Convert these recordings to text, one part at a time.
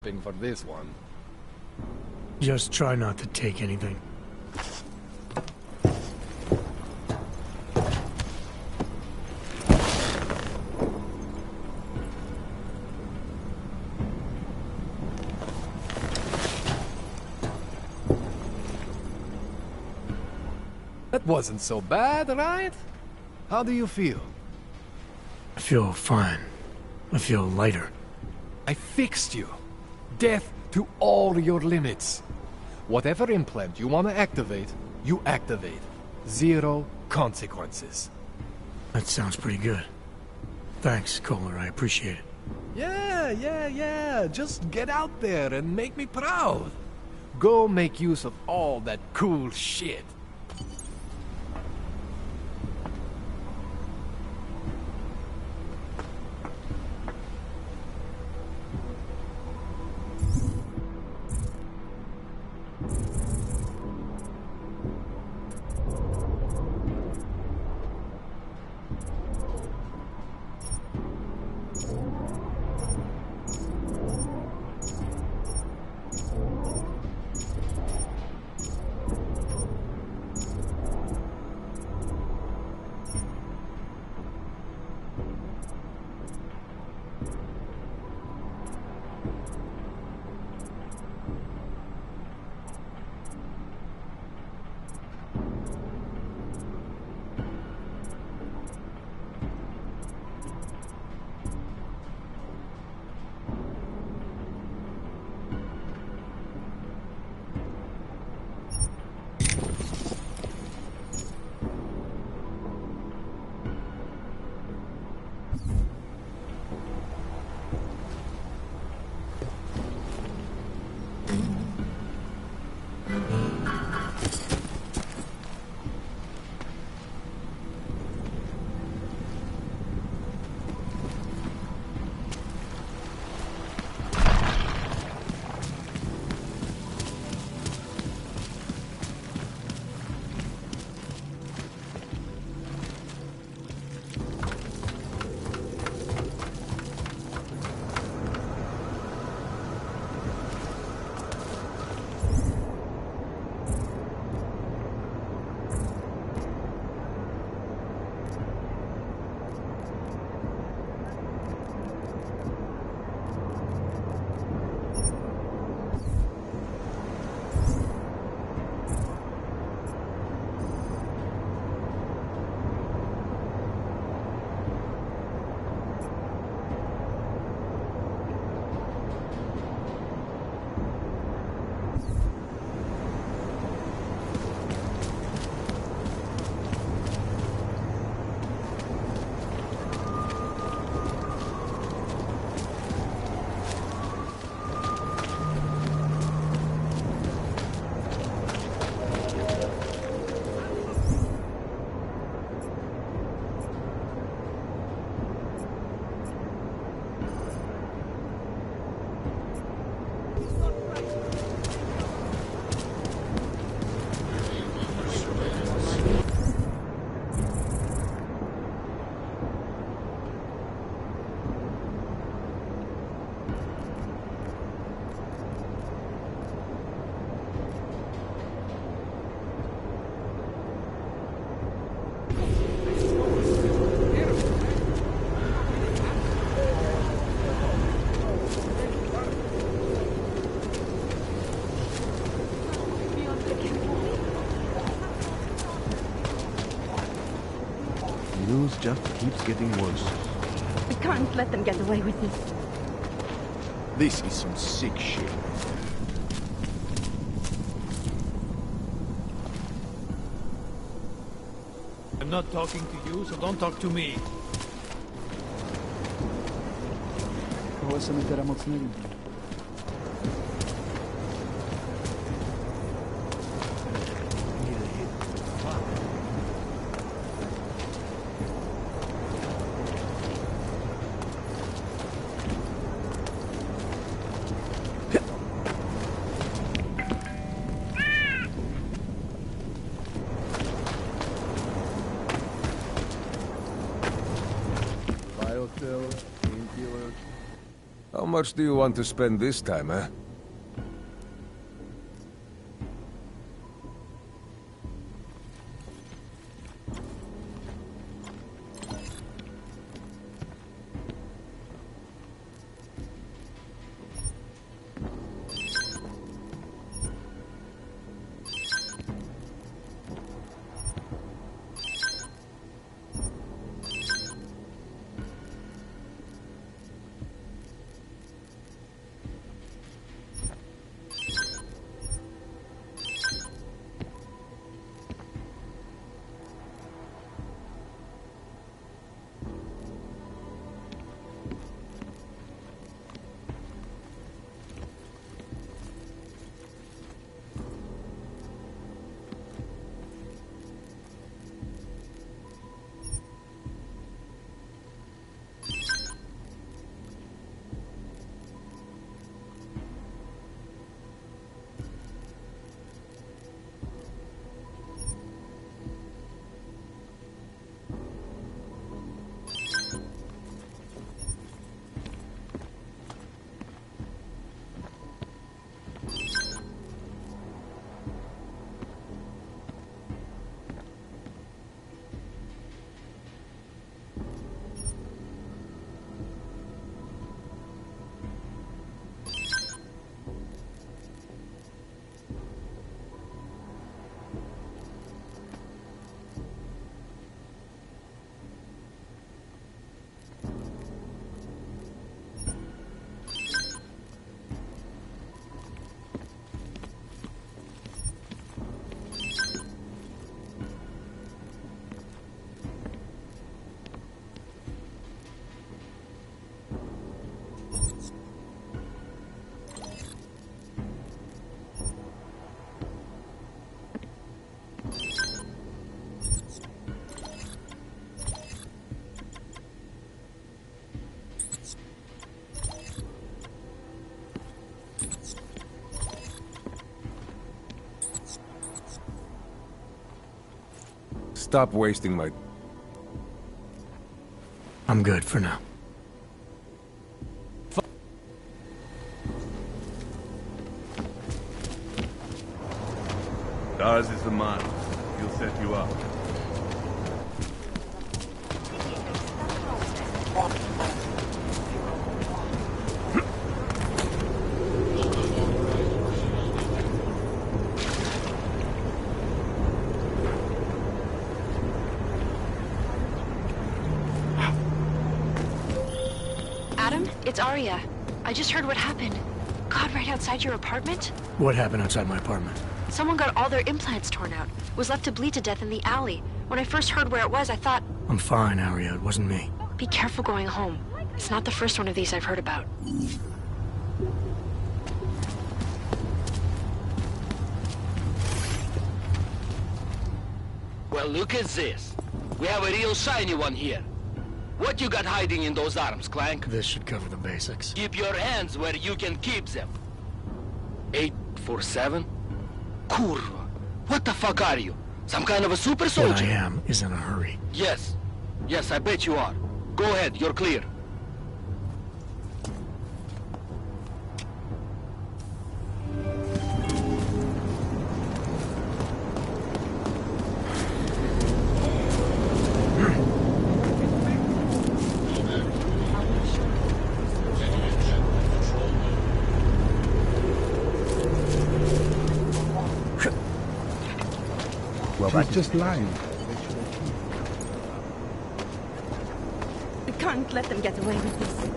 for this one. Just try not to take anything. That wasn't so bad, right? How do you feel? I feel fine. I feel lighter. I fixed you. Death to all your limits. Whatever implant you want to activate, you activate. Zero consequences. That sounds pretty good. Thanks, Kohler. I appreciate it. Yeah. Just get out there and make me proud. Go make use of all that cool shit. News just keeps getting worse. We can't let them get away with this. This is some sick shit. I'm not talking to you, so don't talk to me. Tohle se mi teda moc nelíbí. much do you want to spend this time, eh? Stop wasting my... I'm good for now. Ours is the man. He'll set you up. It's Arya. I just heard what happened. God, right outside your apartment? What happened outside my apartment? Someone got all their implants torn out. Was left to bleed to death in the alley. When I first heard where it was, I thought... I'm fine, Arya. It wasn't me. Be careful going home. It's not the first one of these I've heard about. Well, look at this. We have a real shiny one here. What you got hiding in those arms, Clank? This should cover the basics. Keep your hands where you can keep them. 847? Kurva. What the fuck are you? Some kind of a super soldier? What I am is in a hurry. Yes. Yes, I bet you are. Go ahead, you're clear. Well, she's just lying. We can't let them get away with this.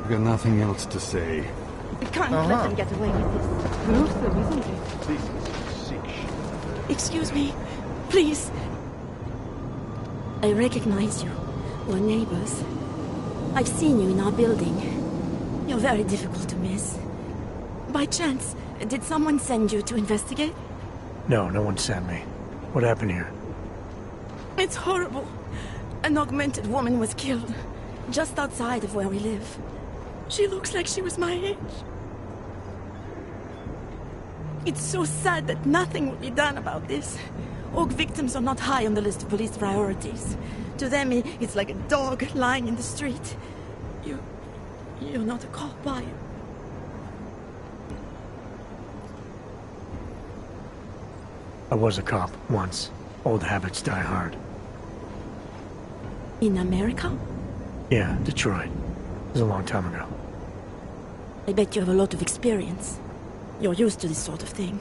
I've got nothing else to say. We can't let them get away with this. Gruesome, isn't it? This is sick shit. Excuse me, please. I recognize you. We're neighbors. I've seen you in our building. You're very difficult to miss. By chance, did someone send you to investigate? No, no one sent me. What happened here? It's horrible. An augmented woman was killed, just outside of where we live. She looks like she was my age. It's so sad that nothing will be done about this. Org victims are not high on the list of police priorities. To them, it's like a dog lying in the street. You're not a cop, are you? I was a cop once. Old habits die hard. In America? Yeah, Detroit. It was a long time ago. I bet you have a lot of experience. You're used to this sort of thing.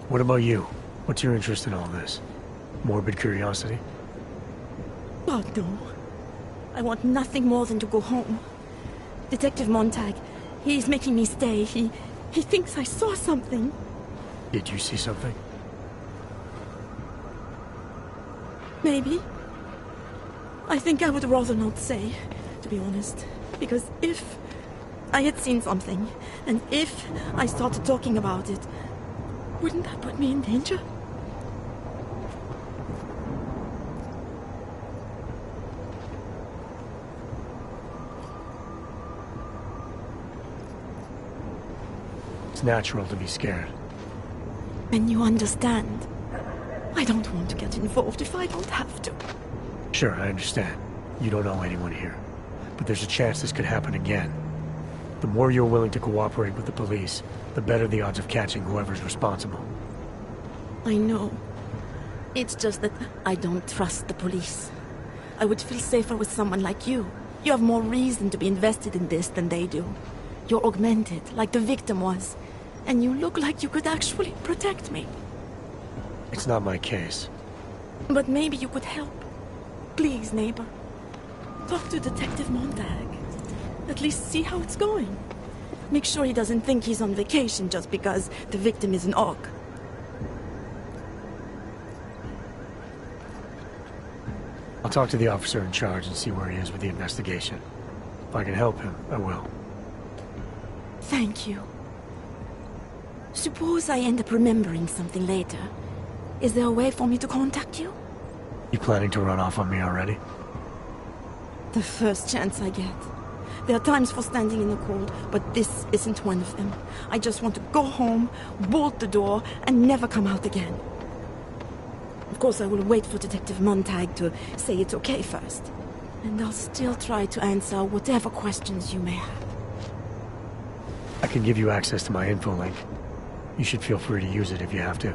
What about you? What's your interest in all this? Morbid curiosity? God, no. I want nothing more than to go home. Detective Montag, he's making me stay. He thinks I saw something. Did you see something? Maybe. I think I would rather not say, to be honest. Because if I had seen something, and if I started talking about it, wouldn't that put me in danger? It's natural to be scared. And you understand. I don't want to get involved if I don't have to. Sure, I understand. You don't know anyone here. But there's a chance this could happen again. The more you're willing to cooperate with the police, the better the odds of catching whoever's responsible. I know. It's just that I don't trust the police. I would feel safer with someone like you. You have more reason to be invested in this than they do. You're augmented, like the victim was. And you look like you could actually protect me. It's not my case. But maybe you could help. Please, neighbor. Talk to Detective Montag. At least see how it's going. Make sure he doesn't think he's on vacation just because the victim is an orc. I'll talk to the officer in charge and see where he is with the investigation. If I can help him, I will. Thank you. Suppose I end up remembering something later. Is there a way for me to contact you? You planning to run off on me already? The first chance I get. There are times for standing in the cold, but this isn't one of them. I just want to go home, bolt the door, and never come out again. Of course, I will wait for Detective Montag to say it's okay first. And I'll still try to answer whatever questions you may have. I can give you access to my info link. You should feel free to use it if you have to.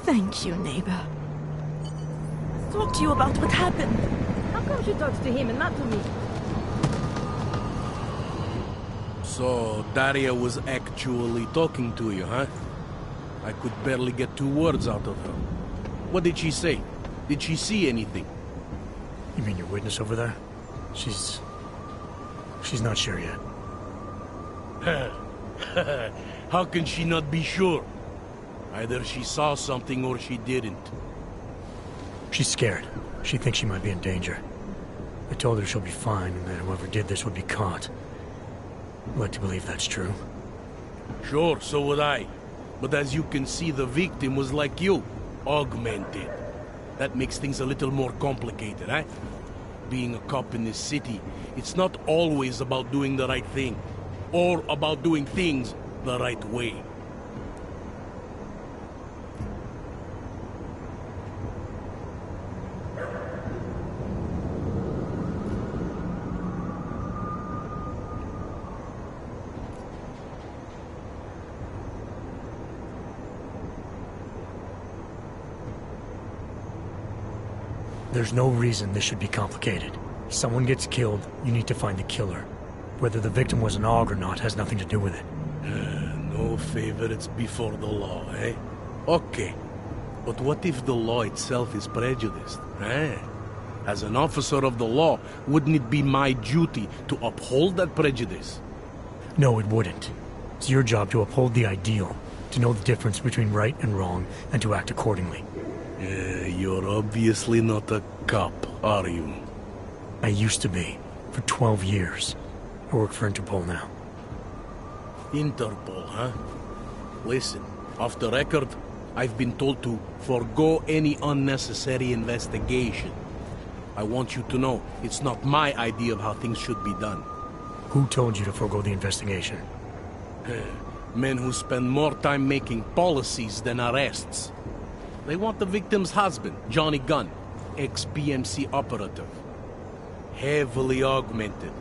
Thank you, neighbor. I'll talk to you about what happened. How come she talks to him and not to me? So, Daria was actually talking to you, huh? I could barely get 2 words out of her. What did she say? Did she see anything? You mean your witness over there? She's not sure yet. How can she not be sure? Either she saw something or she didn't. She's scared. She thinks she might be in danger. I told her she'll be fine and that whoever did this would be caught. I'd like to believe that's true. Sure, so would I. But as you can see, the victim was like you, augmented. That makes things a little more complicated, eh? Being a cop in this city, it's not always about doing the right thing, or about doing things the right way. There's no reason this should be complicated. Someone gets killed, you need to find the killer. Whether the victim was an AUG or not has nothing to do with it. No favorites before the law, eh? Okay. But what if the law itself is prejudiced, eh? As an officer of the law, wouldn't it be my duty to uphold that prejudice? No, it wouldn't. It's your job to uphold the ideal, to know the difference between right and wrong, and to act accordingly. You're obviously not a cop, are you? I used to be, for 12 years. I work for Interpol now. Interpol, huh? Listen, off the record, I've been told to forego any unnecessary investigation. I want you to know, it's not my idea of how things should be done. Who told you to forego the investigation? Men who spend more time making policies than arrests. They want the victim's husband, Johnny Gunn, ex-PMC operative. Heavily augmented.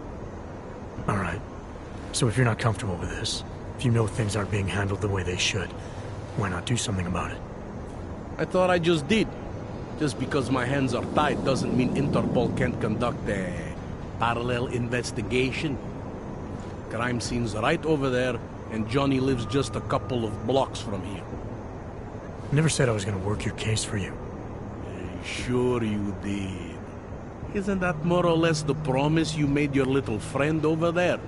All right. So if you're not comfortable with this, if you know things aren't being handled the way they should, why not do something about it? I thought I just did. Just because my hands are tied doesn't mean Interpol can't conduct a parallel investigation. Crime scene's right over there, and Johnny lives just a couple of blocks from here. I never said I was gonna work your case for you. Sure you did. Isn't that more or less the promise you made your little friend over there?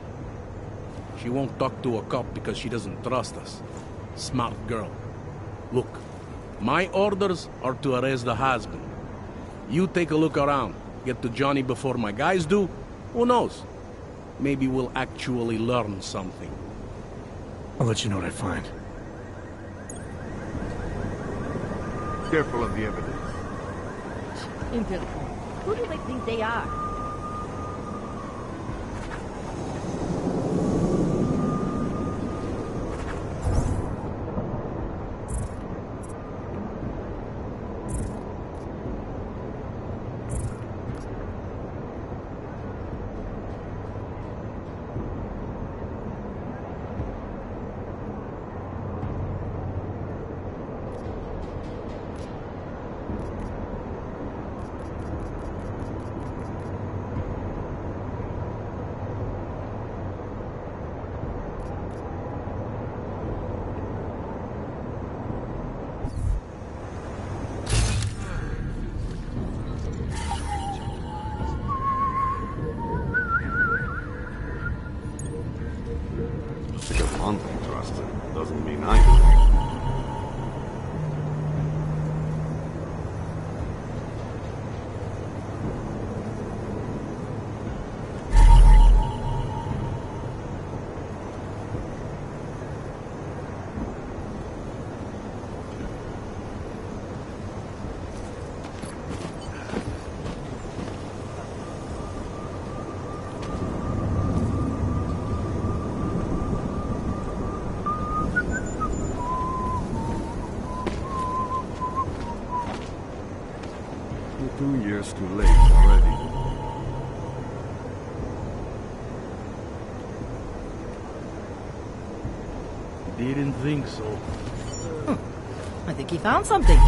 She won't talk to a cop because she doesn't trust us. Smart girl. Look, my orders are to arrest the husband. You take a look around. Get to Johnny before my guys do. Who knows? Maybe we'll actually learn something. I'll let you know what I find. Careful of the evidence. Interpol. Who do they think they are? Because one thing trusted doesn't mean I do. You're 2 years too late already. Didn't think so. I think he found something.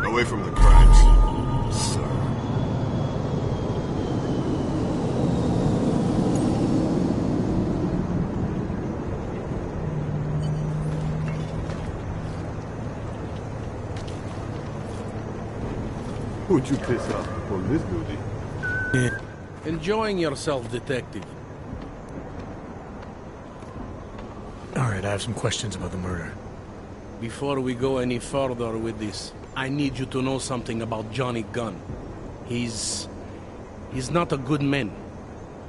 Away from the crimes, sir. Who'd you piss off for this duty? Enjoying yourself, detective. All right, I have some questions about the murder. Before we go any further with this, I need you to know something about Johnny Gunn. He's not a good man.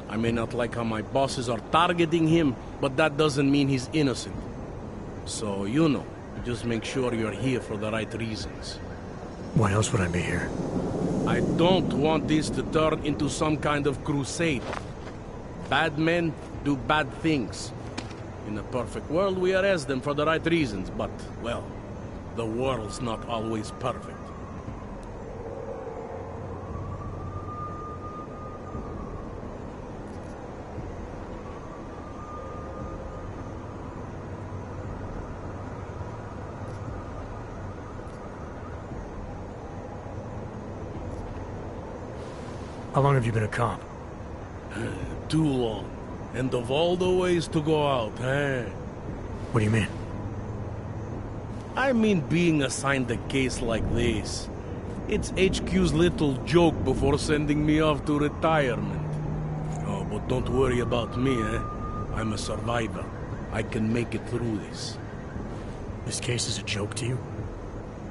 I may not like how my bosses are targeting him, but that doesn't mean he's innocent. So, you know, just make sure you're here for the right reasons. Why else would I be here? I don't want this to turn into some kind of crusade. Bad men do bad things. In a perfect world, we arrest them for the right reasons, but, well, the world's not always perfect. How long have you been a cop? Too long. And of all the ways to go out, eh? What do you mean? I mean being assigned a case like this. It's HQ's little joke before sending me off to retirement. Oh, but don't worry about me, eh? I'm a survivor. I can make it through this. This case is a joke to you?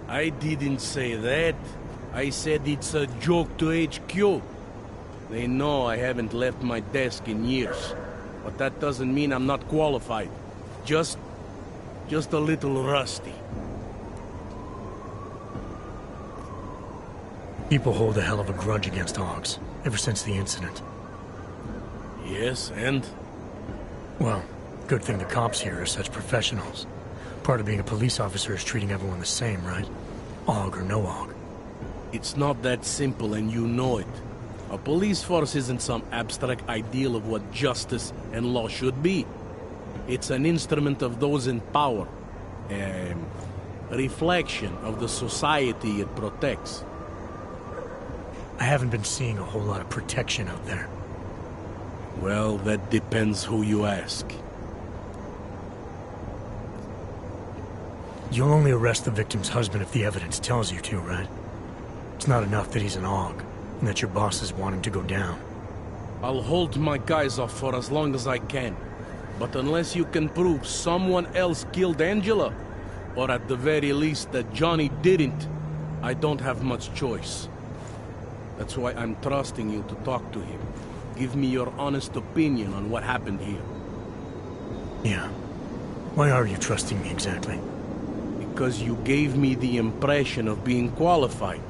I didn't say that. I said it's a joke to HQ. They know I haven't left my desk in years. But that doesn't mean I'm not qualified. Just a little rusty. People hold a hell of a grudge against Augs, ever since the incident. Yes, and? Well, good thing the cops here are such professionals. Part of being a police officer is treating everyone the same, right? Aug or no Aug. It's not that simple, and you know it. A police force isn't some abstract ideal of what justice and law should be. It's an instrument of those in power. A reflection of the society it protects. I haven't been seeing a whole lot of protection out there. Well, that depends who you ask. You'll only arrest the victim's husband if the evidence tells you to, right? It's not enough that he's an Aug, and that your bosses want him to go down. I'll hold my guys off for as long as I can. But unless you can prove someone else killed Angela, or at the very least that Johnny didn't, I don't have much choice. That's why I'm trusting you to talk to him. Give me your honest opinion on what happened here. Yeah. Why are you trusting me exactly? Because you gave me the impression of being qualified.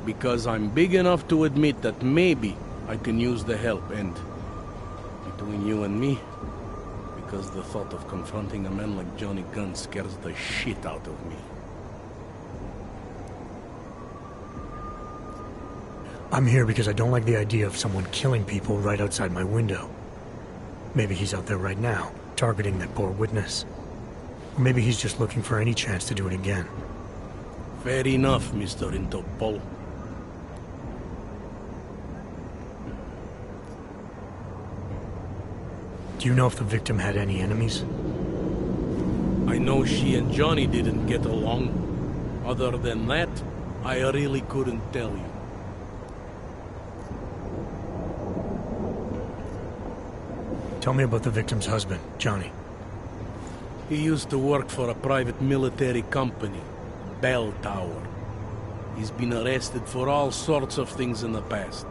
Because I'm big enough to admit that maybe I can use the help, and between you and me, because the thought of confronting a man like Johnny Gunn scares the shit out of me. I'm here because I don't like the idea of someone killing people right outside my window. Maybe he's out there right now, targeting that poor witness. Or maybe he's just looking for any chance to do it again. Fair enough, Mr. Interpol. Do you know if the victim had any enemies? I know she and Johnny didn't get along. Other than that, I really couldn't tell you. Tell me about the victim's husband, Johnny. He used to work for a private military company, Bell Tower. He's been arrested for all sorts of things in the past.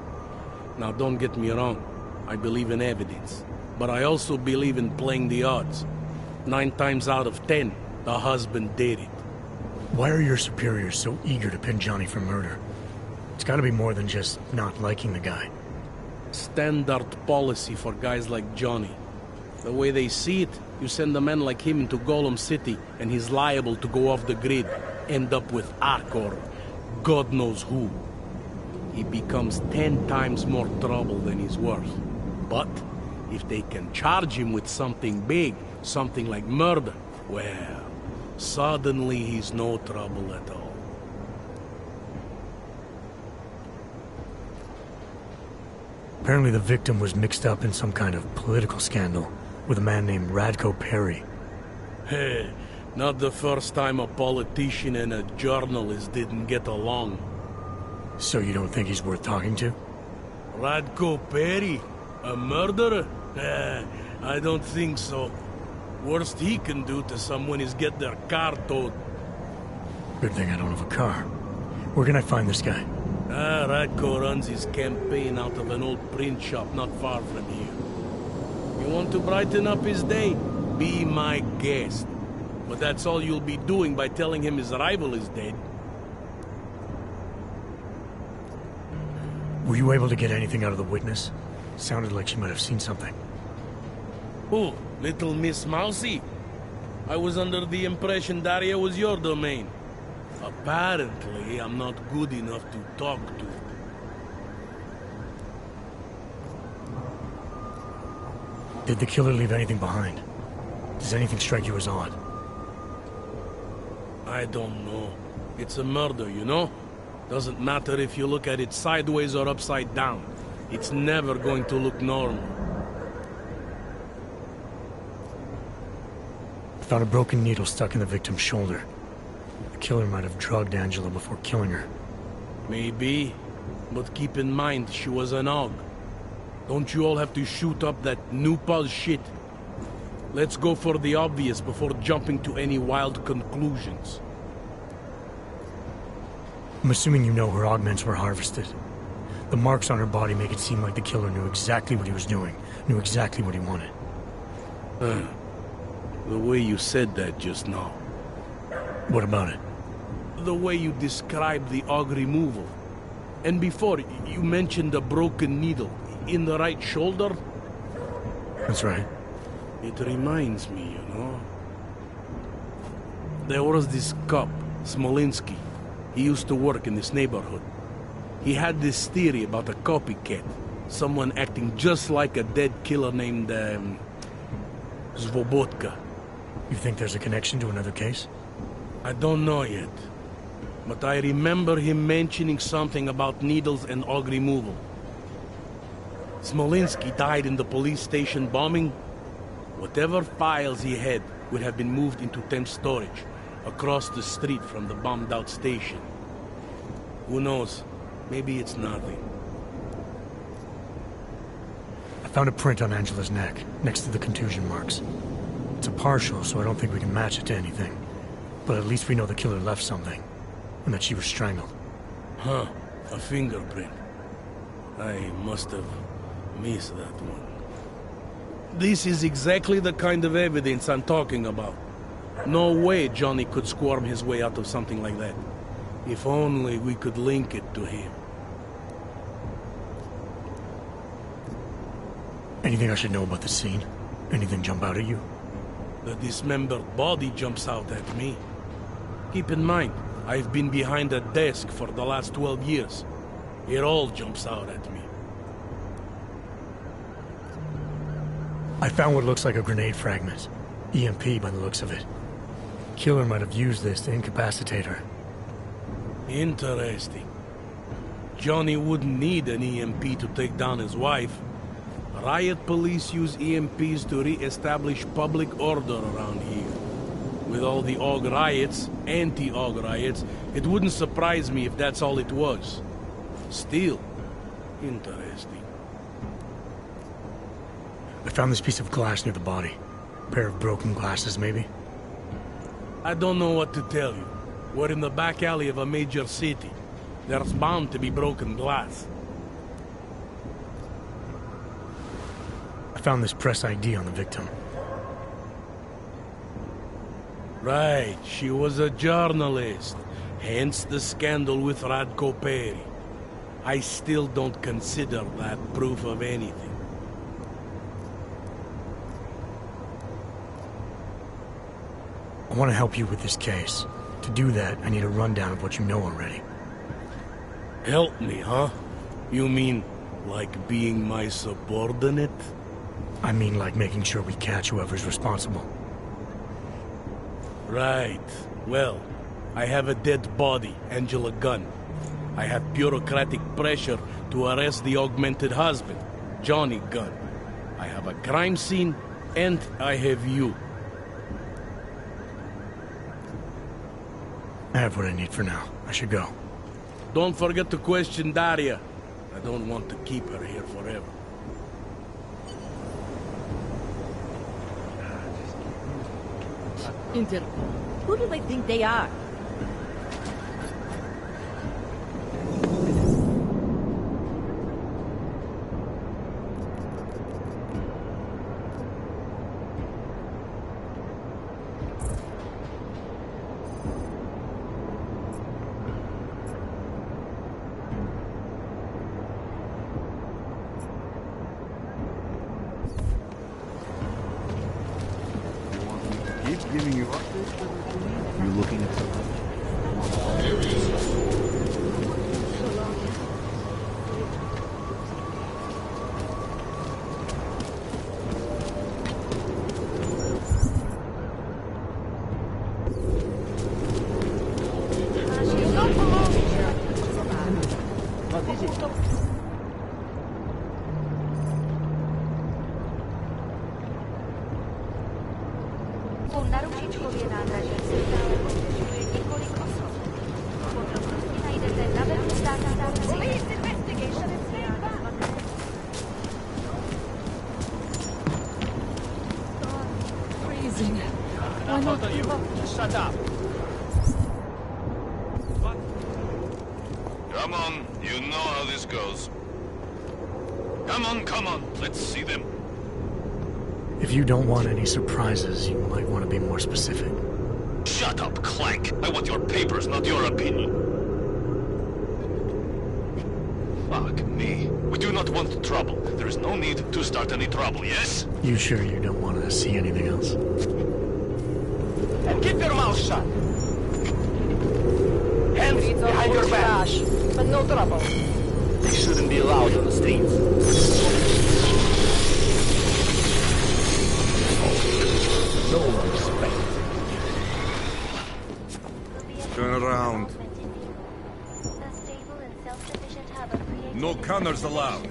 Now don't get me wrong, I believe in evidence. But I also believe in playing the odds. 9 times out of 10, the husband did it. Why are your superiors so eager to pin Johnny for murder? It's gotta be more than just not liking the guy. Standard policy for guys like Johnny. The way they see it, you send a man like him into Golem City, and he's liable to go off the grid, end up with Ark or God knows who. He becomes 10 times more trouble than he's worth. But if they can charge him with something big, something like murder, well, suddenly he's no trouble at all. Apparently the victim was mixed up in some kind of political scandal with a man named Radko Perry. Hey, not the first time a politician and a journalist didn't get along. So you don't think he's worth talking to? Radko Perry? A murderer? I don't think so. Worst he can do to someone is get their car towed. Good thing I don't have a car. Where can I find this guy? Radko runs his campaign out of an old print shop not far from here. You want to brighten up his day? Be my guest. But that's all you'll be doing by telling him his rival is dead. Were you able to get anything out of the witness? Sounded like she might have seen something. Who? Little Miss Mousy? I was under the impression Daria was your domain. Apparently, I'm not good enough to talk to. Did the killer leave anything behind? Does anything strike you as odd? I don't know. It's a murder, you know? Doesn't matter if you look at it sideways or upside down. It's never going to look normal. I found a broken needle stuck in the victim's shoulder. The killer might have drugged Angela before killing her. Maybe. But keep in mind, she was an Aug. Don't you all have to shoot up that new pulse shit? Let's go for the obvious before jumping to any wild conclusions. I'm assuming you know her augments were harvested. The marks on her body make it seem like the killer knew exactly what he was doing, knew exactly what he wanted. The way you said that just now. What about it? The way you described the aug removal. And before, you mentioned a broken needle in the right shoulder? That's right. It reminds me, you know. There was this cop, Smolinski. He used to work in this neighborhood. He had this theory about a copycat. Someone acting just like a dead killer named, Svobotka. You think there's a connection to another case? I don't know yet. But I remember him mentioning something about needles and aug removal. Smolinski died in the police station bombing. Whatever files he had would have been moved into temp storage, across the street from the bombed-out station. Who knows? Maybe it's nothing. I found a print on Angela's neck, next to the contusion marks. It's a partial, so I don't think we can match it to anything. But at least we know the killer left something, and that she was strangled. Huh, a fingerprint. I must have missed that one. This is exactly the kind of evidence I'm talking about. No way Johnny could squirm his way out of something like that. If only we could link it to him. Anything I should know about the scene? Anything jump out at you? The dismembered body jumps out at me. Keep in mind, I've been behind a desk for the last 12 years. It all jumps out at me. I found what looks like a grenade fragment. EMP by the looks of it. Killer might have used this to incapacitate her. Interesting. Johnny wouldn't need an EMP to take down his wife. Riot police use EMPs to re-establish public order around here. With all the aug riots, anti-aug riots, it wouldn't surprise me if that's all it was. Still, interesting. I found this piece of glass near the body. A pair of broken glasses, maybe? I don't know what to tell you. We're in the back alley of a major city. There's bound to be broken glass. I found this press ID on the victim. Right, she was a journalist. Hence the scandal with Radko Perry. I still don't consider that proof of anything. I want to help you with this case. To do that, I need a rundown of what you know already. Help me, huh? You mean, like being my subordinate? I mean like making sure we catch whoever's responsible. Right. Well, I have a dead body, Angela Gunn. I have bureaucratic pressure to arrest the augmented husband, Johnny Gunn. I have a crime scene, and I have you. I have what I need for now. I should go. Don't forget to question Daria. I don't want to keep her here forever. Interpol. Who do they think they are? Keep giving you updates. You looking at something? told you to shut up. Come on, you know how this goes. Come on, let's see them. If you don't want any surprises, you might want to be more specific. Shut up, Clank. I want your papers, not your opinion. Fuck me. We do not want trouble. There is no need to start any trouble, yes? You sure you don't want to see anything else? And keep your mouth shut. Hands behind your back. But no trouble. They shouldn't be allowed on the streets. No respect. Turn around. No counters allowed.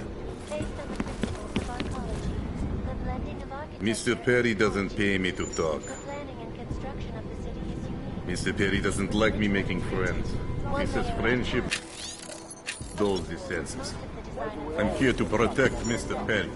Mr. Perry doesn't pay me to talk. Mr. Perry doesn't like me making friends. He says friendship dulls the senses. I'm here to protect Mr. Perry.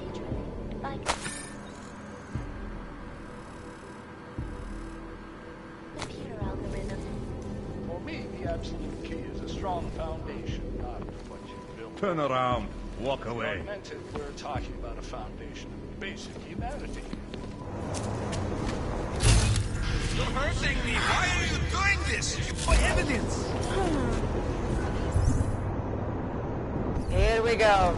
For me, the absolute key is a strong foundation, not what you build. Turn around. Walk away. Augmented, we're talking about a foundation of basic humanity. You're hurting me. Why are you doing this? For evidence. Here we go.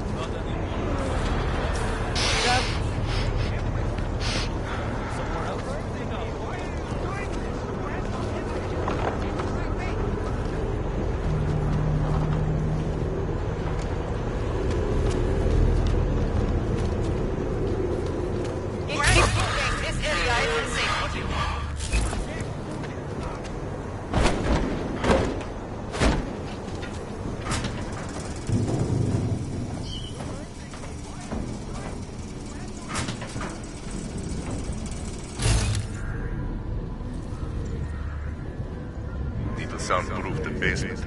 Soundproof the basement.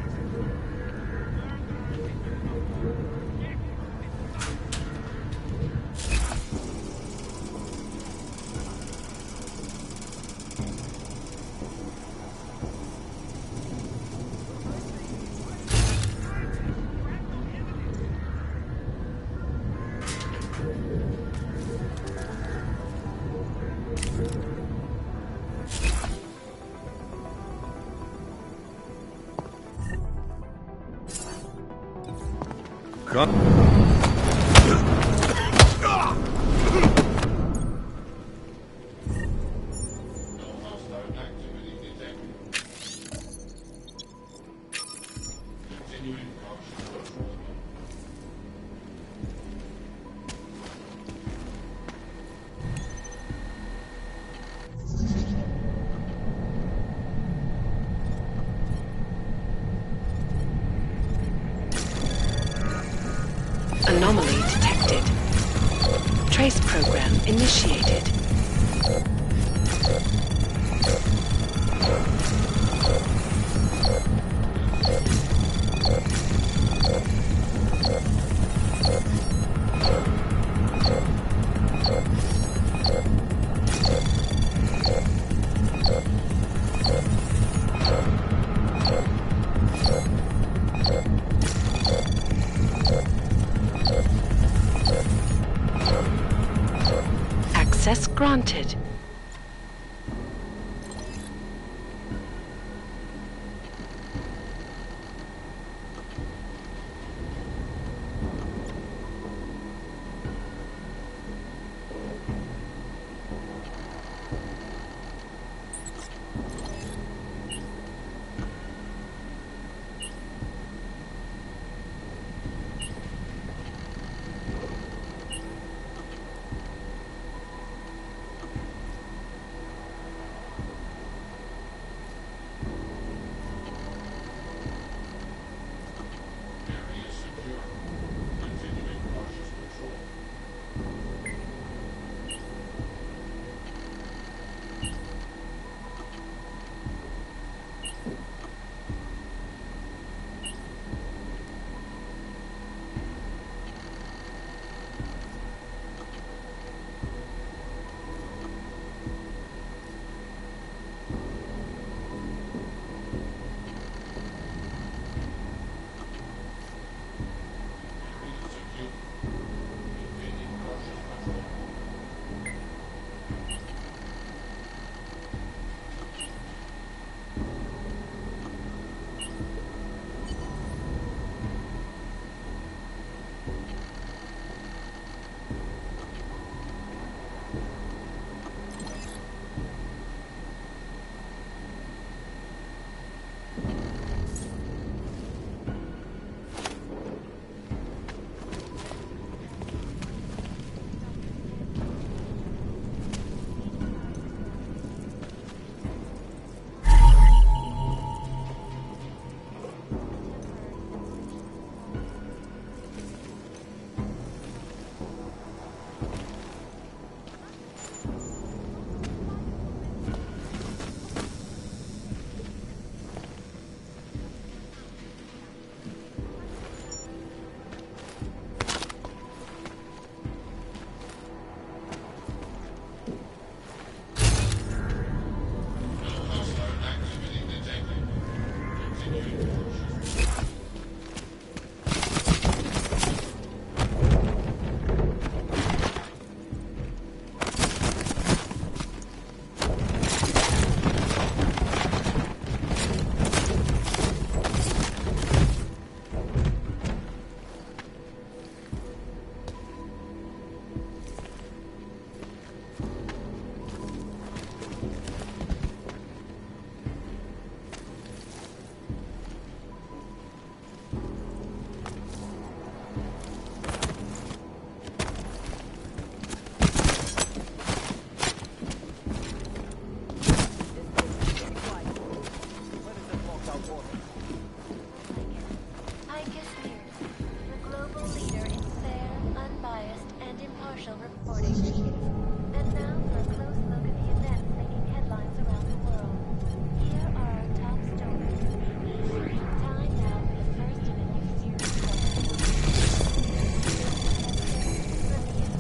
Anomaly detected. Trace program initiated. Access granted.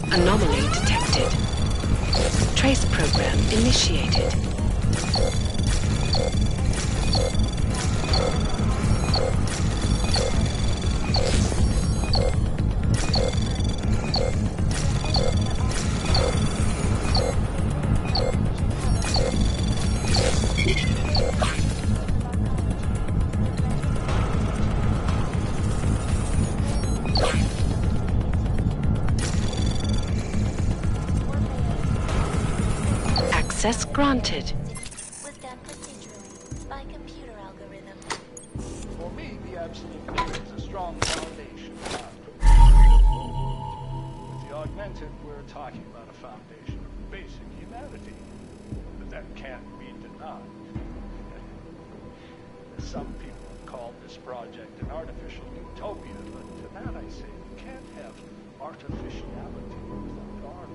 Anomaly detected. Trace program initiated. Access granted. Was done procedurally by computer algorithm. For me, the absolute key is a strong foundation. With the augmented, we're talking about a foundation of basic humanity. But that can't be denied. Some people have called this project an artificial utopia, but to that I say you can't have artificiality without art.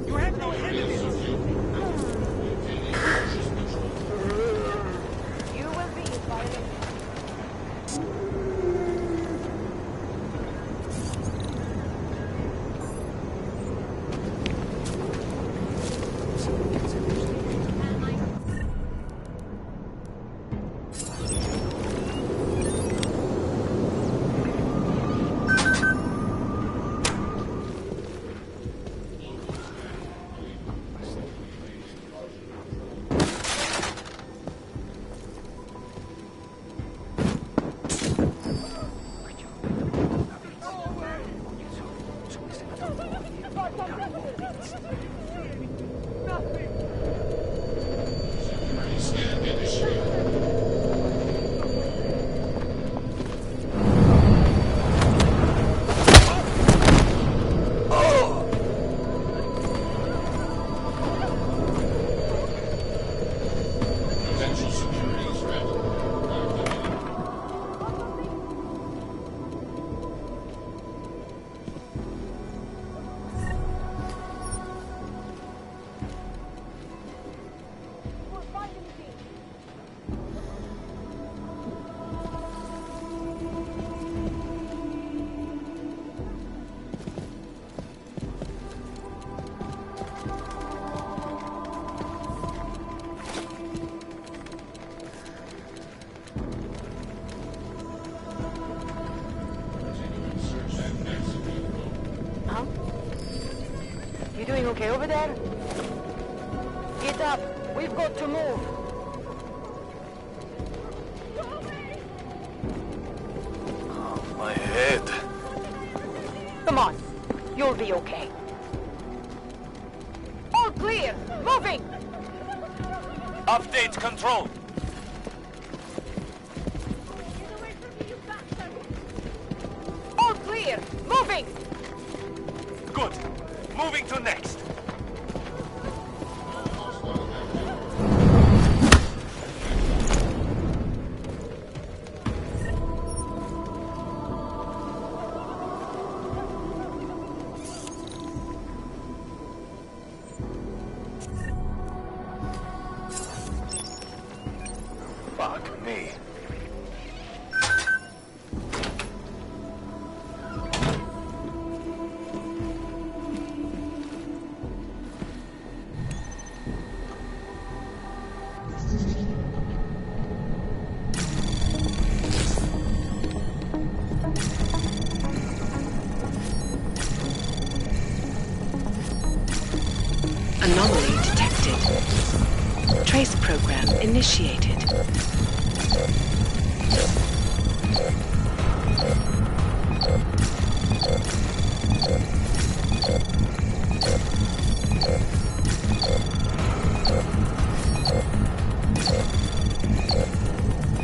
You have no enemies. You will be invited. You doing okay over there? Get up. We've got to move. Oh, my head. Come on. You'll be okay. All clear. Moving. Update control. All clear. Moving. Good. Moving to next. Fuck me. Anomaly detected. Trace program initiated.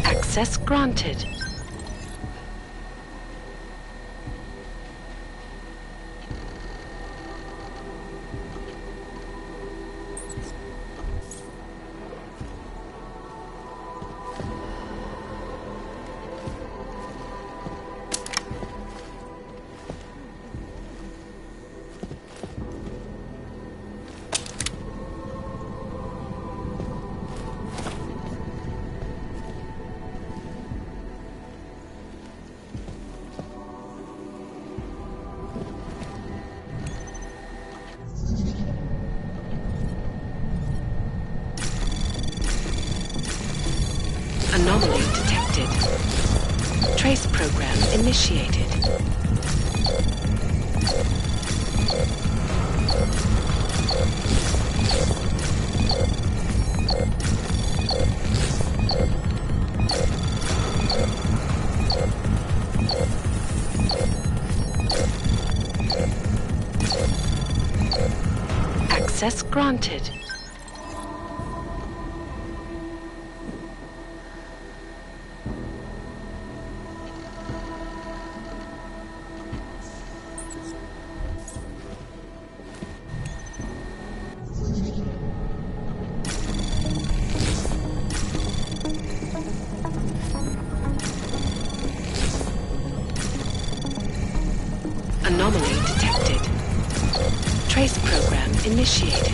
Access granted. Anomaly detected. Trace program initiated. Access granted. Anomaly detected. Trace program initiated.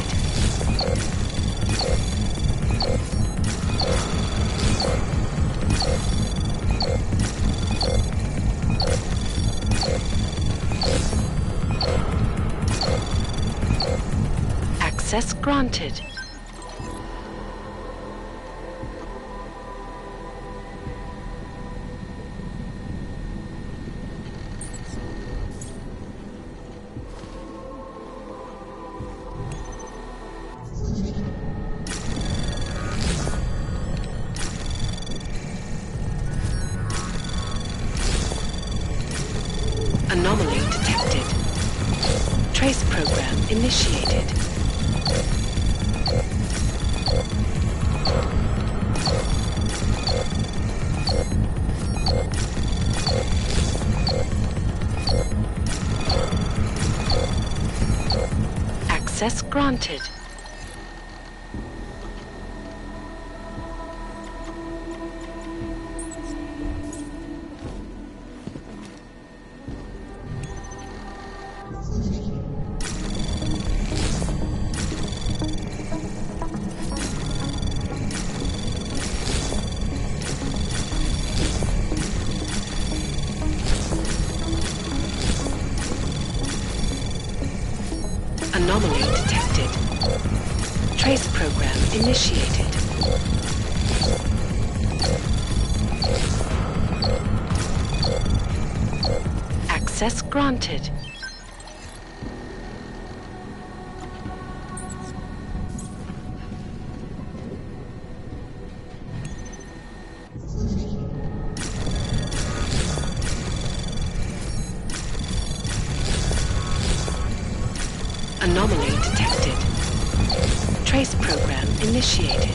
Access granted. Anomaly detected. Trace program initiated. Access granted. Anomaly detected. Trace program initiated. Access granted. Anomaly detected. Trace program initiated.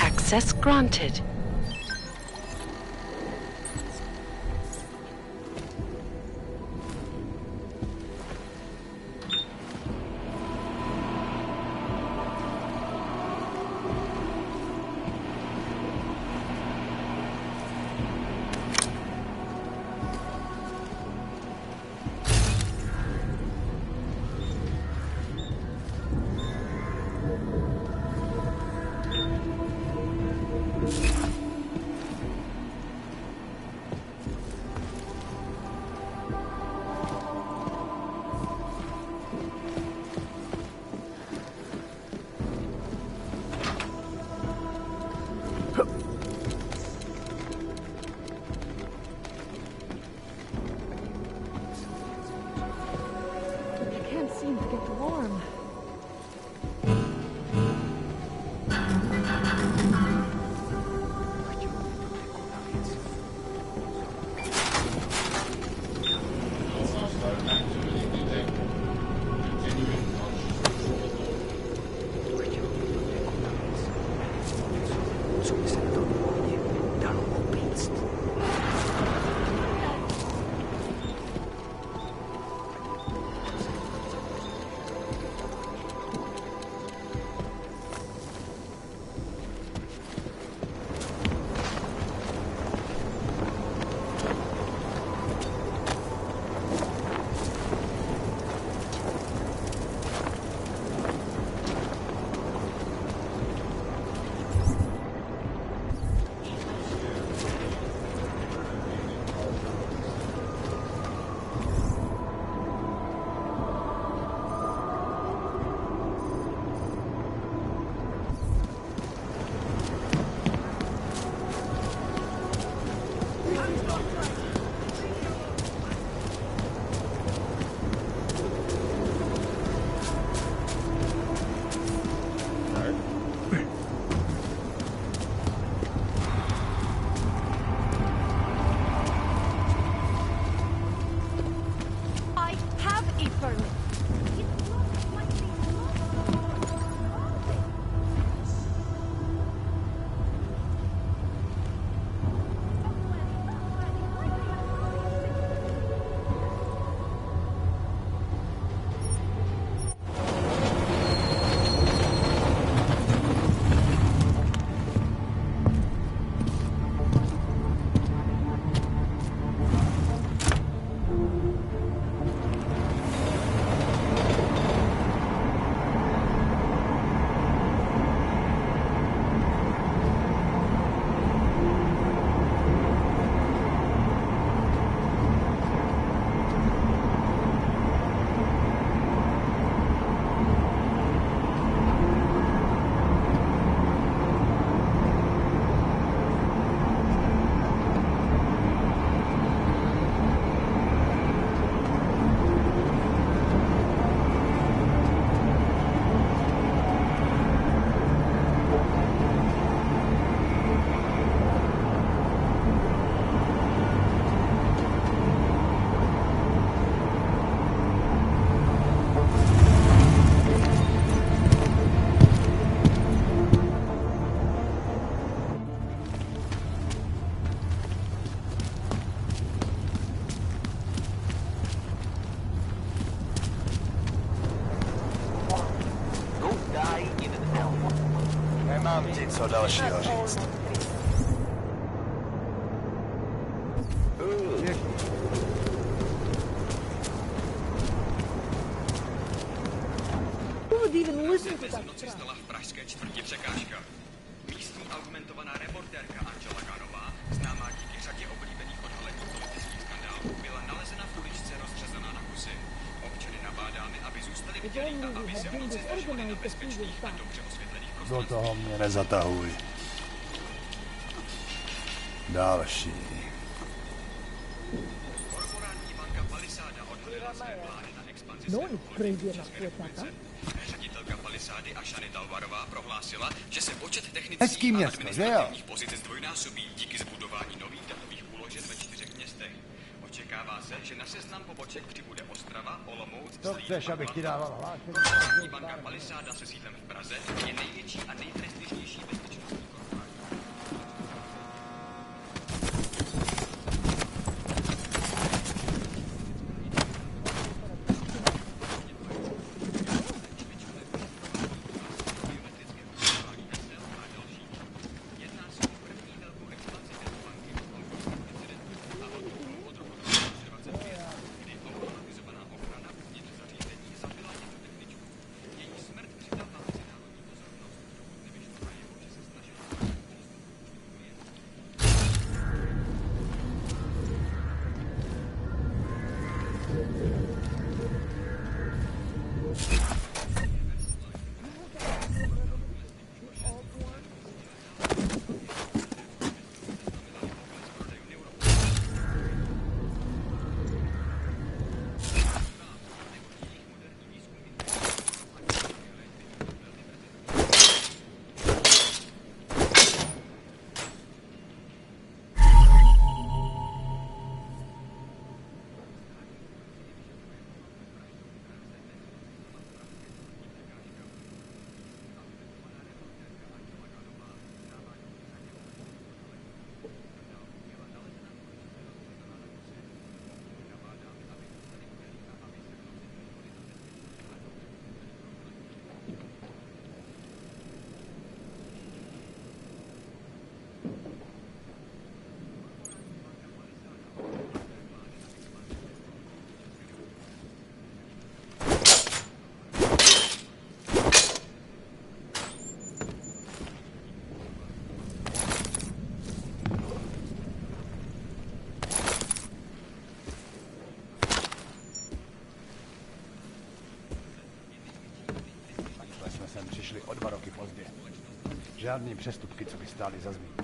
Access granted. Co dalšího říct? Noci stala v pražské čtvrti překážka. Místní argumentovaná reportérka Angela Kanová, známá díky řadě oblíbených odhalení politických skandálů, byla nalezena v uličce rozřezaná na kusy. Občany nabádáme, aby zůstali bdělí a aby se v noci zdrželi na bezpečných a dobře osvětlených Do toho mě nezatahuj. Další. Korporátní banka Palisáda odhalila své plány na expanzi svého holdingu v České republice. Ředitelka Palisády Ashany Talvarová prohlásila, že se počet technických a administrativních pozic zdvojnásobí díky zbudování nových datových úložen ve 4 městech. Očekává se, že na seznam poboček přibude Ostrava, Olomouc, Chceš, abych ti dával hlášení? Korporátní banka Palisáda se sídlem v Praze je největší a nejprestižnější bezpečnostní korporátní. Přišli o 2 roky pozdě. Žádný přestupky, co by stály za zmínku.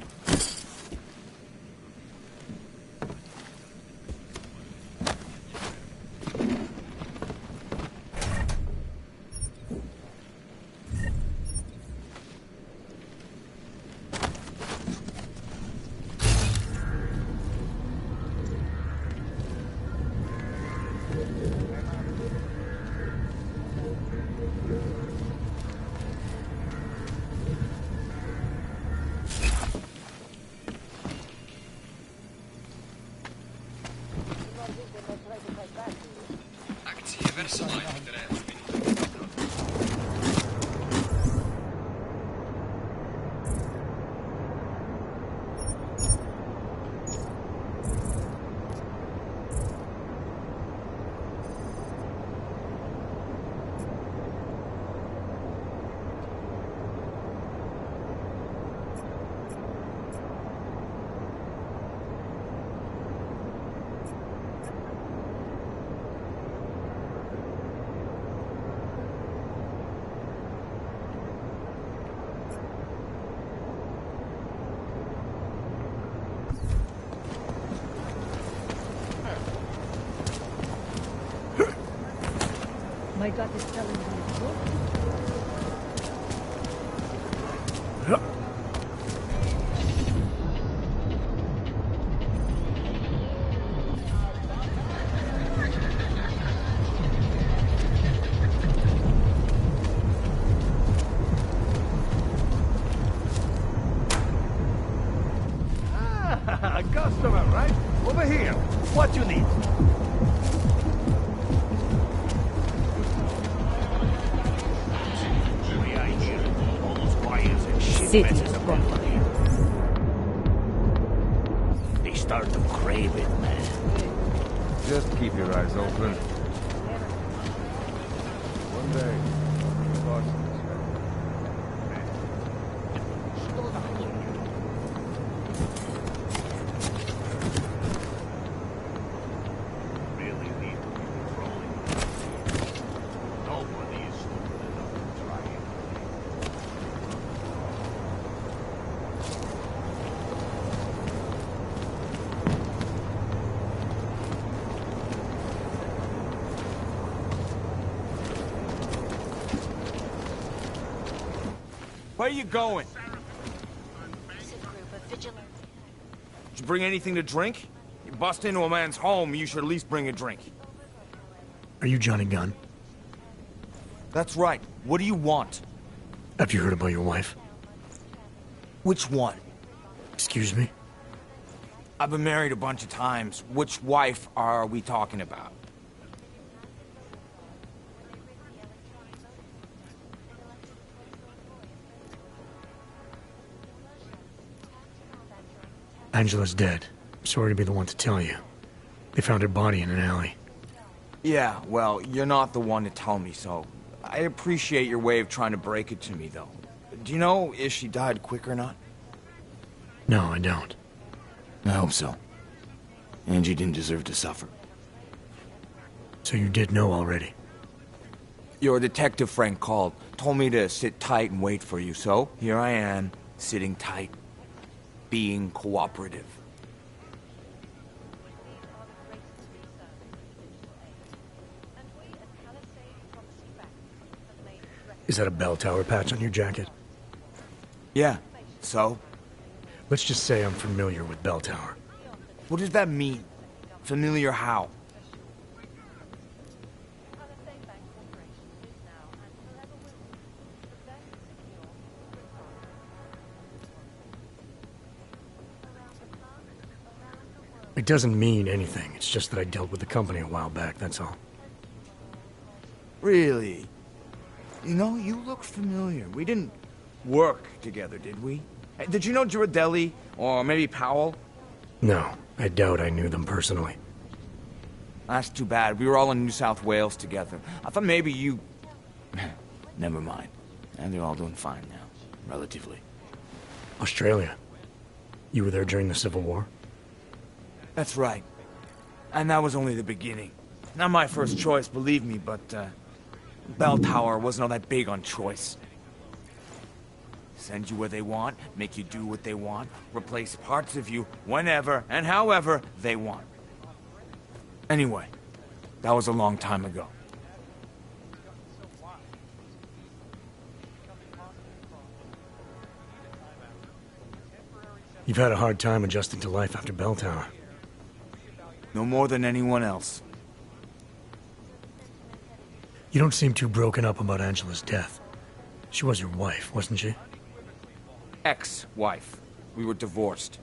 My gut is telling me it's good. A customer, right? Over here. What you need? Sit. Just keep your eyes open. One day, I'll be boss. Where are you going? Did you bring anything to drink? You bust into a man's home, you should at least bring a drink. Are you Johnny Gunn? That's right. What do you want? Have you heard about your wife? Which one? Excuse me? I've been married a bunch of times. Which wife are we talking about? Angela's dead. Sorry to be the one to tell you. They found her body in an alley. Yeah, well, you're not the one to tell me, so I appreciate your way of trying to break it to me, though. Do you know if she died quick or not? No, I don't. I hope so. Angie didn't deserve to suffer. So you did know already? Your detective friend called, told me to sit tight and wait for you, so here I am, sitting tight, being cooperative. Is that a bell tower patch on your jacket? Yeah, so? Let's just say I'm familiar with bell tower. What does that mean? Familiar how? It doesn't mean anything. It's just that I dealt with the company a while back, that's all. Really? You know, you look familiar. We didn't work together, did we? Did you know Girardelli? Or maybe Powell? No, I doubt I knew them personally. That's too bad. We were all in New South Wales together. I thought maybe you... Never mind. And they're all doing fine now. Relatively. Australia? You were there during the Civil War? That's right. And that was only the beginning. Not my first choice, believe me, but, Bell Tower wasn't all that big on choice. Send you where they want, make you do what they want, replace parts of you whenever and however they want. Anyway, that was a long time ago. You've had a hard time adjusting to life after Bell Tower. No more than anyone else. You don't seem too broken up about Angela's death. She was your wife, wasn't she? Ex-wife. We were divorced.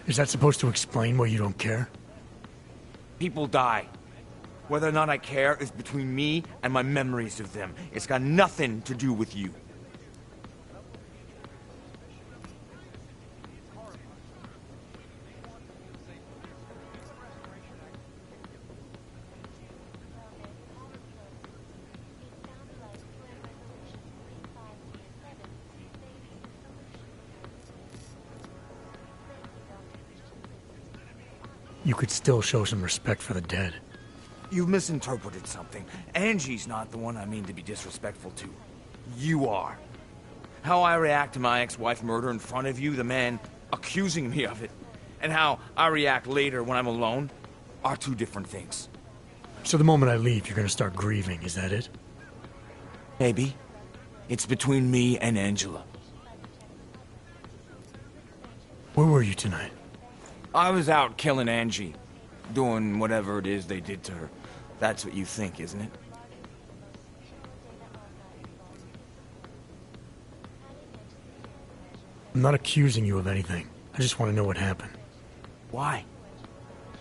Is that supposed to explain why you don't care? People die. Whether or not I care is between me and my memories of them. It's got nothing to do with you. You could still show some respect for the dead. You've misinterpreted something. Angie's not the one I mean to be disrespectful to. You are. How I react to my ex-wife murder in front of you, the man accusing me of it, and how I react later when I'm alone, are two different things. So the moment I leave, you're gonna start grieving, is that it? Maybe. It's between me and Angela. Where were you tonight? I was out killing Angie. Doing whatever it is they did to her. That's what you think, isn't it? I'm not accusing you of anything. I just want to know what happened. Why?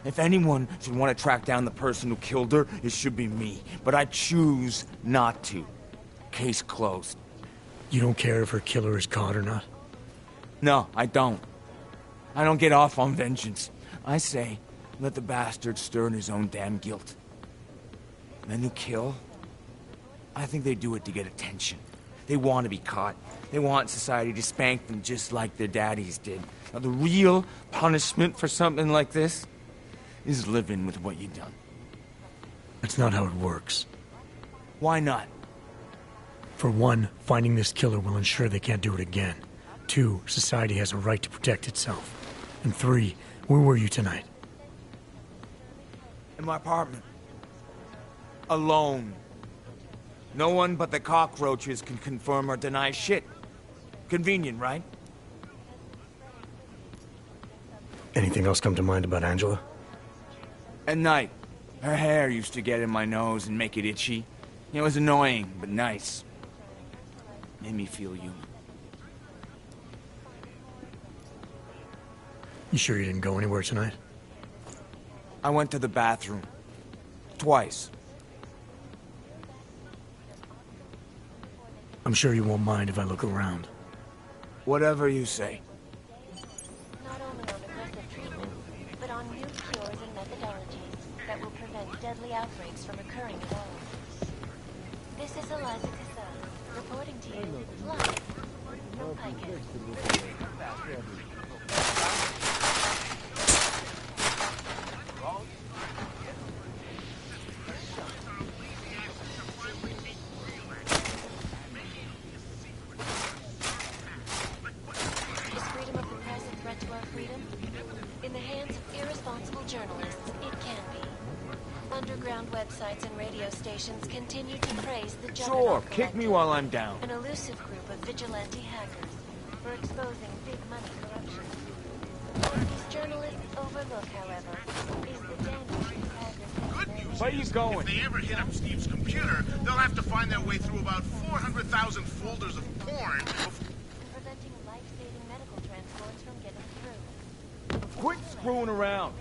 If anyone should want to track down the person who killed her, it should be me. But I choose not to. Case closed. You don't care if her killer is caught or not? No, I don't. I don't get off on vengeance. I say, Let the bastard stir in his own damn guilt. Men who kill, I think they do it to get attention. They want to be caught. They want society to spank them just like their daddies did. Now, the real punishment for something like this is living with what you've done. That's not how it works. Why not? For one, finding this killer will ensure they can't do it again. 2, society has a right to protect itself. And 3, where were you tonight? In my apartment. Alone. No one but the cockroaches can confirm or deny shit. Convenient, right? Anything else come to mind about Angela? At night, her hair used to get in my nose and make it itchy. It was annoying, but nice. Made me feel human. You sure you didn't go anywhere tonight? I went to the bathroom. Twice. I'm sure you won't mind if I look around. Whatever you say. Not only on aggressive treatment, but on new cures and methodologies that will prevent deadly outbreaks from occurring at all. This is Eliza Cassell, reporting to you live from Picus. Websites and radio stations continue to praise the Sure, kick me while I'm down. An elusive group of vigilante hackers for exposing big money corruption. What these journalists overlook, however, is the damage these hackers Good news. Where are you going? If they ever hit up Steve's computer, they'll have to find their way through about 400,000 folders of porn. Preventing life-saving medical transports from getting through. Quit screwing around.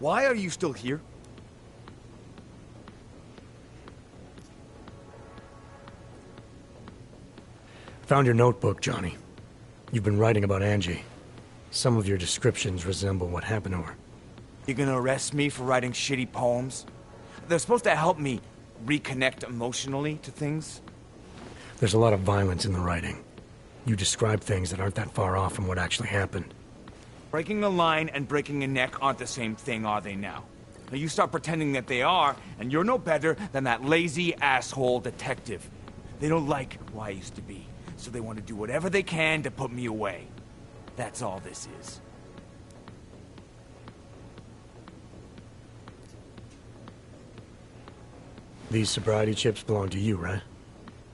Why are you still here? Found your notebook, Johnny. You've been writing about Angie. Some of your descriptions resemble what happened to her. You gonna arrest me for writing shitty poems? They're supposed to help me reconnect emotionally to things. There's a lot of violence in the writing. You describe things that aren't that far off from what actually happened. Breaking a line and breaking a neck aren't the same thing, are they now? Now you start pretending that they are, and you're no better than that lazy asshole detective. They don't like who I used to be, so they want to do whatever they can to put me away. That's all this is. These sobriety chips belong to you, right?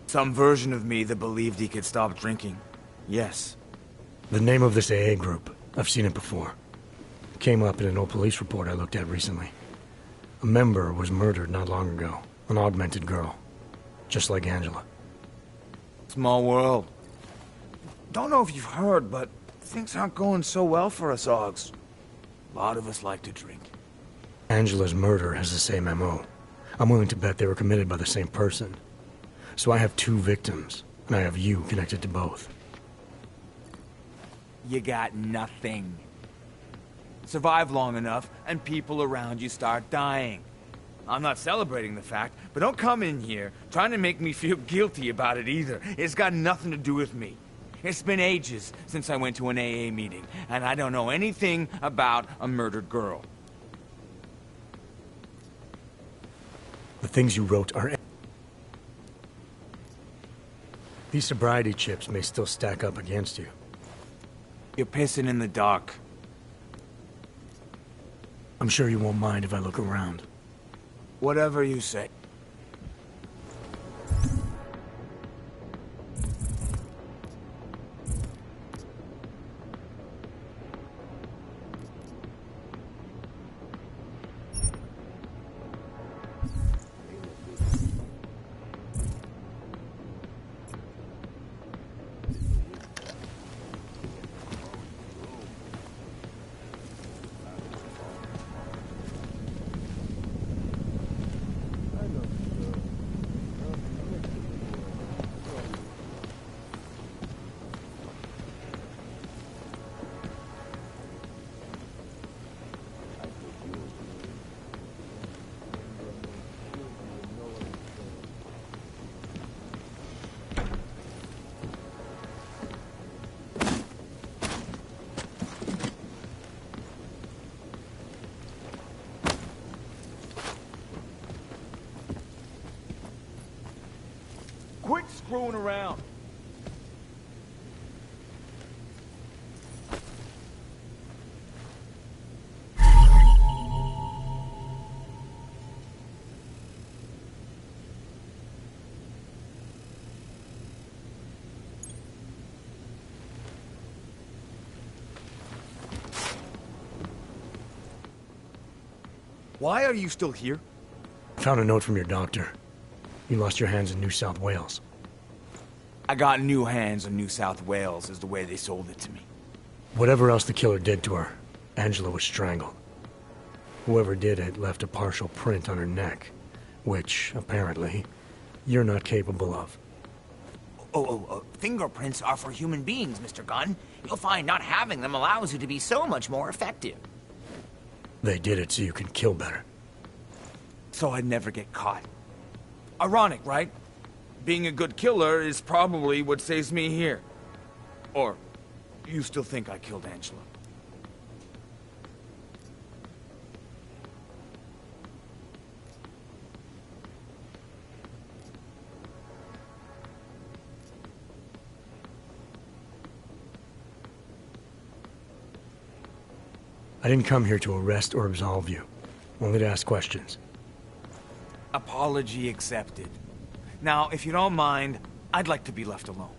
Some version of me that believed he could stop drinking. Yes. The name of this AA group. I've seen it before. It came up in an old police report I looked at recently. A member was murdered not long ago. An augmented girl. Just like Angela. Small world. Don't know if you've heard, but things aren't going so well for us Augs. A lot of us like to drink. Angela's murder has the same MO. I'm willing to bet they were committed by the same person. So I have 2 victims, and I have you connected to both. You got nothing. Survive long enough, and people around you start dying. I'm not celebrating the fact, but don't come in here trying to make me feel guilty about it either. It's got nothing to do with me. It's been ages since I went to an AA meeting, and I don't know anything about a murdered girl. The things you wrote are... These sobriety chips may still stack up against you. You're pissing in the dark. I'm sure you won't mind if I look around. Whatever you say. Quit screwing around. Why are you still here? I found a note from your doctor. You lost your hands in New South Wales. I got new hands in New South Wales is the way they sold it to me. Whatever else the killer did to her, Angela was strangled. Whoever did it left a partial print on her neck, which, apparently, you're not capable of. Fingerprints are for human beings, Mr. Gunn. You'll find not having them allows you to be so much more effective. They did it so you can kill better. So I'd never get caught. Ironic, right? Being a good killer is probably what saves me here. Or, you still think I killed Angela? I didn't come here to arrest or absolve you. Only to ask questions. Apology accepted. Now, if you don't mind, I'd like to be left alone.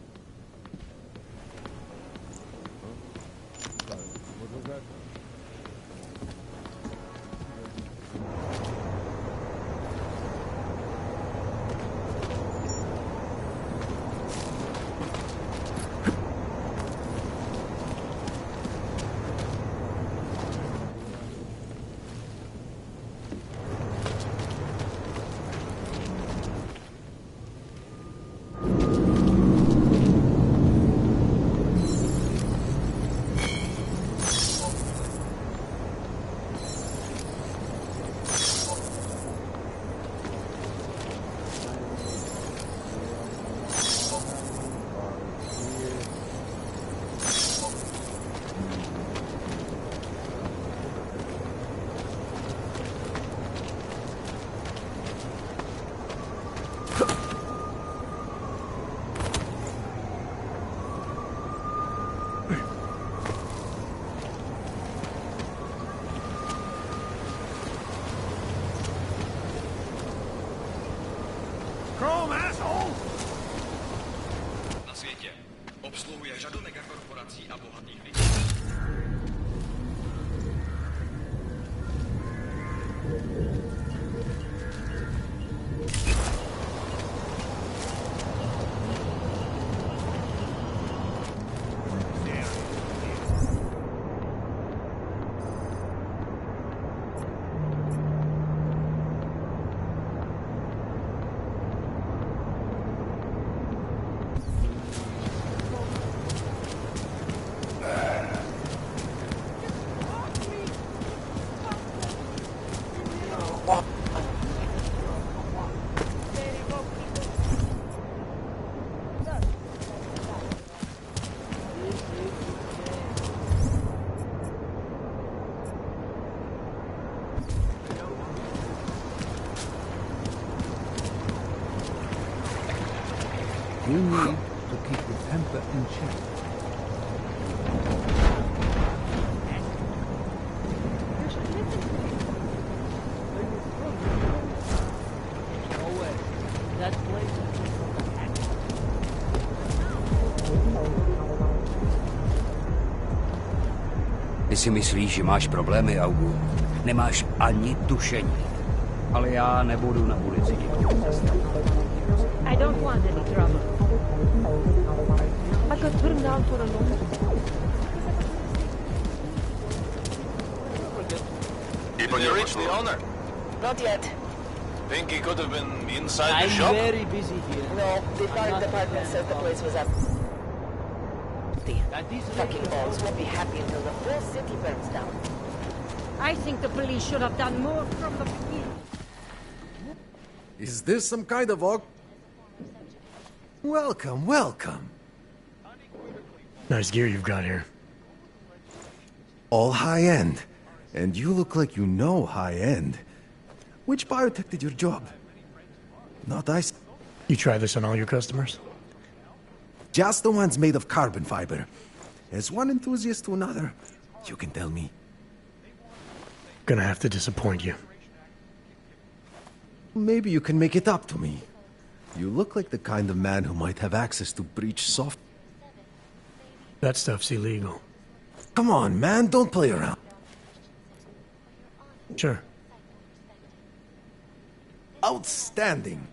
Obsluhuje řadu megakorporací a bohatých lidí. You need to keep your temper in check. No way. That place Ty si myslíš, že máš problémy, Augu? Nemáš ani tušení. Ale já nebudu na ulici nikoho zastavit. I don't want any trouble. I got turned down for a long time. Did you reach the owner? Not yet. Think he could have been inside I'm the shop? very busy here. No, the fire department says the place was empty. These Fucking balls won't be happy until the whole city burns down. I think the police should have done more from the beginning. Is this some kind of Welcome, welcome. Nice gear you've got here. All high-end. And you look like you know high-end. Which biotech did your job? Not ice. You try this on all your customers? Just the ones made of carbon fiber. As one enthusiast to another, you can tell me. Gonna have to disappoint you. Maybe you can make it up to me. You look like the kind of man who might have access to breach soft... That stuff's illegal. Come on, man, don't play around. Sure. Outstanding.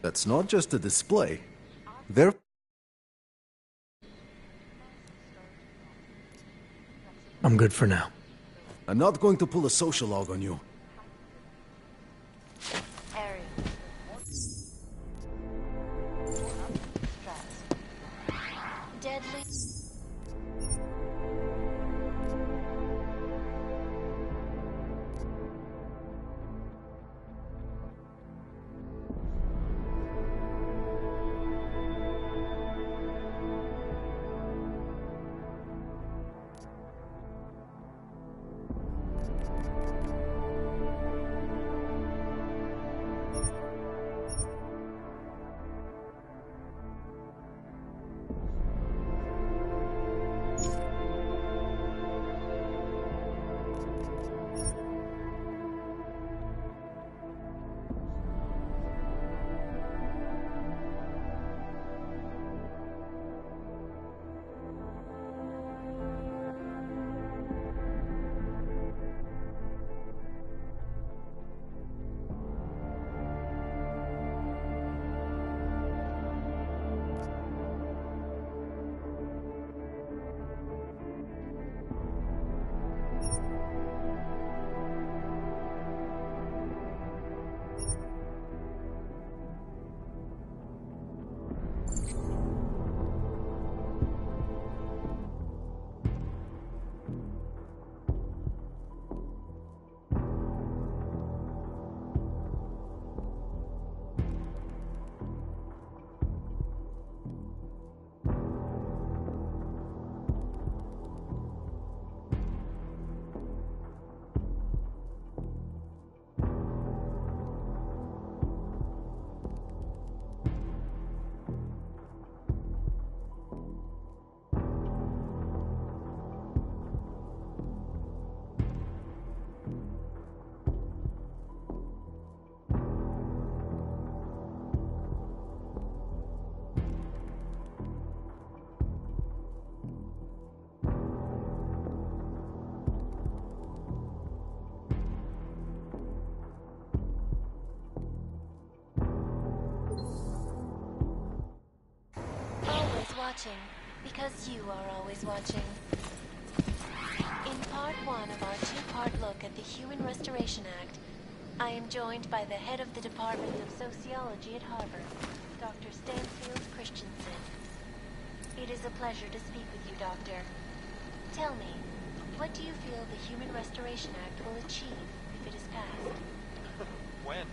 That's not just a display. They're... I'm good for now. I'm not going to pull a social log on you. Deadly. watching, because you are always watching. In part 1 of our 2-part look at the Human Restoration Act, I am joined by the head of the Department of Sociology at Harvard, Dr. Stansfield Christensen. It is a pleasure to speak with you, Doctor. Tell me, what do you feel the Human Restoration Act will achieve if it is passed? When?